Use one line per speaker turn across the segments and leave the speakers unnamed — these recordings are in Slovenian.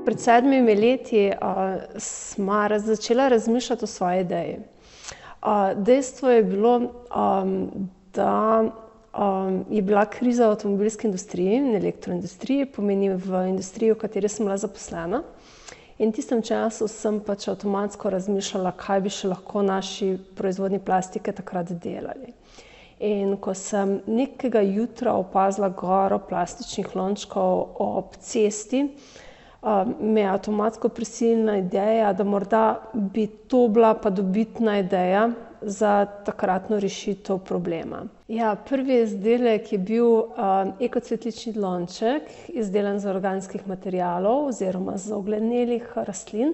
Pred 7 leti sva začela razmišljati o svoji ideji. Dejstvo je bilo, da je bila kriza v avtomobilski industriji in elektroindustriji, pomeni v industriji, v kateri sem bila zaposlena. In v tistem času sem pač avtomatsko razmišljala, kaj bi še lahko naši proizvodni plastike takrat delali. In ko sem nekega jutra opazila goro plastičnih lončkov ob cesti, me je avtomatsko prisilila ideja, da morda bi to bila pa dobitna ideja za takratno rešitev problema. Ja, prvi izdelek je bil ekocvetlični lonček, izdelan iz organskih materialov oziroma iz oglenelih rastlin.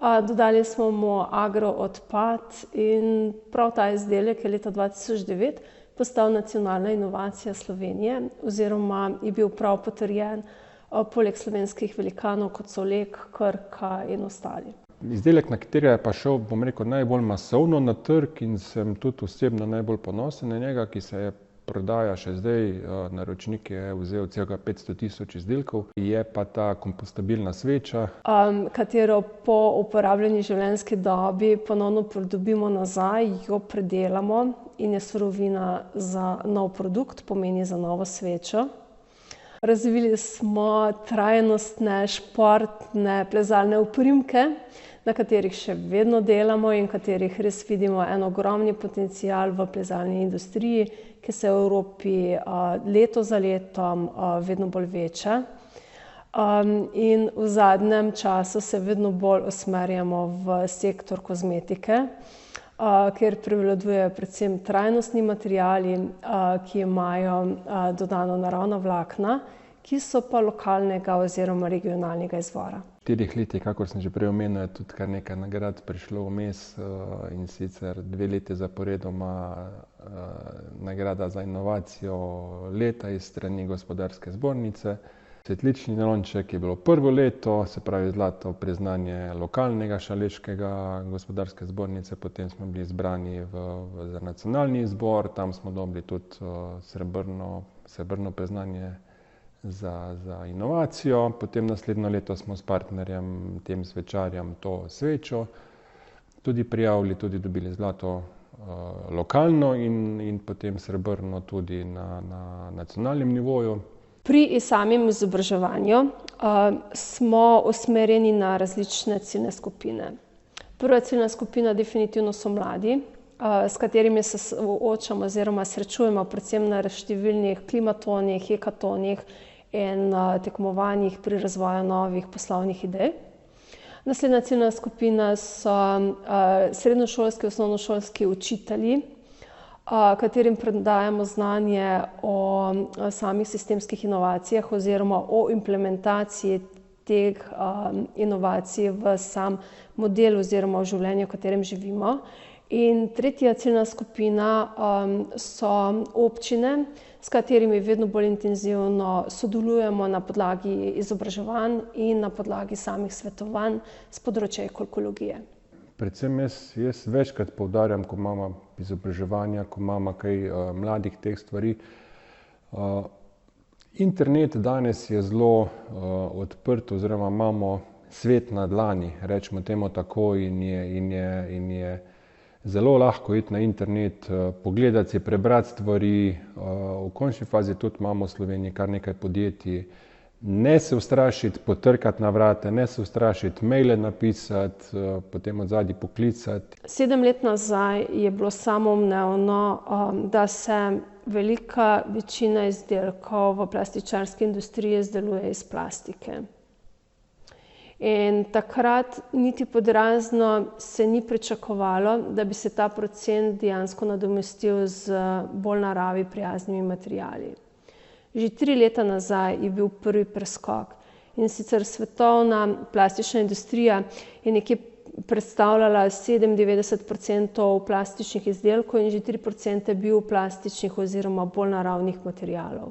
Dodali smo mu agroodpad in prav ta izdelek je leta 2009 postal nacionalna inovacija Slovenije oziroma je bil prav potrjen poleg slovenskih velikanov, kot so Lek, Krka in ostali.
Izdelek, na katerega je pa šel, bom rekel, najbolj masovno na trg in sem tudi osebno najbolj ponosen na njega, ki se prodaja še zdaj, naročnik je vzel cirka 500 tisoč izdelkov, je pa ta kompostabilna sveča.
Katero po uporabljeni življenjski dobi ponovno pridobimo nazaj, jo predelamo in je surovina za nov produkt, pomeni za novo svečo. Razvili smo trajnostne, športne plezalne oprimke, na katerih še vedno delamo in katerih res vidimo en ogromni potencial v plezalni industriji, ki se v Evropi leto za letom vedno bolj veča. In v zadnjem času se vedno bolj usmerjamo v sektor kozmetike, kjer prevladujejo predvsem trajnostni materiali, ki imajo dodano naravna vlakna, ki so pa lokalnega oziroma regionalnega izvora.
V teh letih, kakor sem že prej omenil, je tudi kar nekaj nagrad prišlo vmes, in sicer 2 leti zaporedoma nagrada za inovacijo leta iz strani Gospodarske zbornice. Cvetlični lonček je bilo prvo leto, se pravi zlato priznanje lokalnega šaleškega Gospodarske zbornice, potem smo bili izbrani za nacionalni izbor, tam smo dobili tudi srebrno priznanje za inovacijo, potem naslednjo leto smo s partnerjem, tem svečarjem, to svečo tudi prijavili, tudi dobili zlato lokalno in potem srebrno tudi na nacionalnem nivoju.
Pri samem izobraževanju smo usmerjeni na različne ciljne skupine. Prva ciljna skupina definitivno so mladi, s katerimi se soočamo oziroma srečujemo predvsem na številnih klimatonih, hekatonih in tekmovanjih pri razvoju novih poslovnih idej. Naslednja ciljna skupina so srednješolski, osnovnošolski učitelji, katerim predajamo znanje o samih sistemskih inovacijah oziroma o implementaciji teh inovacij v sam model oziroma v življenje, v katerem živimo. In tretja ciljna skupina so občine, s katerimi vedno bolj intenzivno sodelujemo na podlagi izobraževanj in na podlagi samih svetovanj s področja ekologije.
Predvsem jaz večkrat poudarjam, ko imamo izobraževanja, ko imamo kaj mladih teh stvari. Internet danes je zelo odprt oziroma imamo svet na dlani, rečemo temu tako, in je zelo lahko iti na internet, pogledati si, prebrati stvari. V končni fazi tudi imamo v Sloveniji kar nekaj podjetij. Ne se ustrašiti, potrkati na vrata, ne se ustrašiti, maile napisati, potem odzadaj poklicati.
7 let nazaj je bilo samoumevno, da se velika večina izdelkov v plastičarski industriji izdeluje iz plastike. In takrat niti pod razno se ni pričakovalo, da bi se ta procent dejansko nadomestil z bolj naravi prijaznimi materiali. Že 3 leta nazaj je bil prvi preskok, in sicer svetovna plastična industrija je nekje predstavljala 97-90% plastičnih izdelkov in že 3% bioplastičnih oziroma bolj naravnih materialov.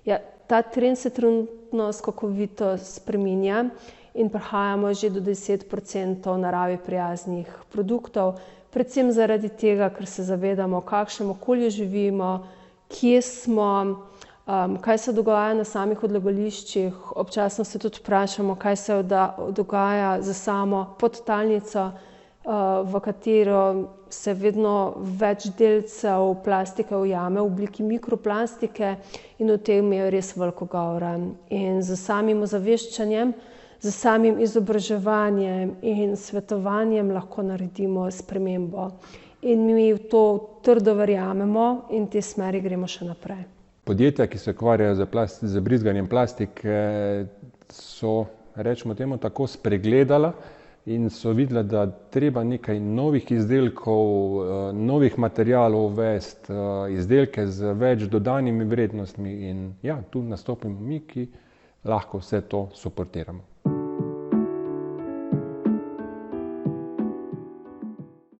Ja, ta trend se trenutno skokovito spreminja in prihajamo že do 10% naravi prijaznih produktov, predvsem zaradi tega, ker se zavedamo, v kakšnem okolju živimo, kje smo, Kaj se dogaja na samih odlagališčih, občasno se tudi vprašamo, kaj se dogaja za samo podtalnico, v katero se vedno več delcev plastike ujame v obliki mikroplastike in o tem je res veliko govora. In z samim ozaveščanjem, z samim izobraževanjem in svetovanjem lahko naredimo spremembo. In mi v to trdo verjamemo in v tej smeri gremo še naprej.
Podjetja, ki se ukvarjajo z brizganjem plastike, so, rečemo temu, tako spregledala in so videla, da treba nekaj novih izdelkov, novih materialov uvesti, izdelke z več dodanimi vrednostmi in ja, tu nastopimo mi, ki lahko vse to suportiramo.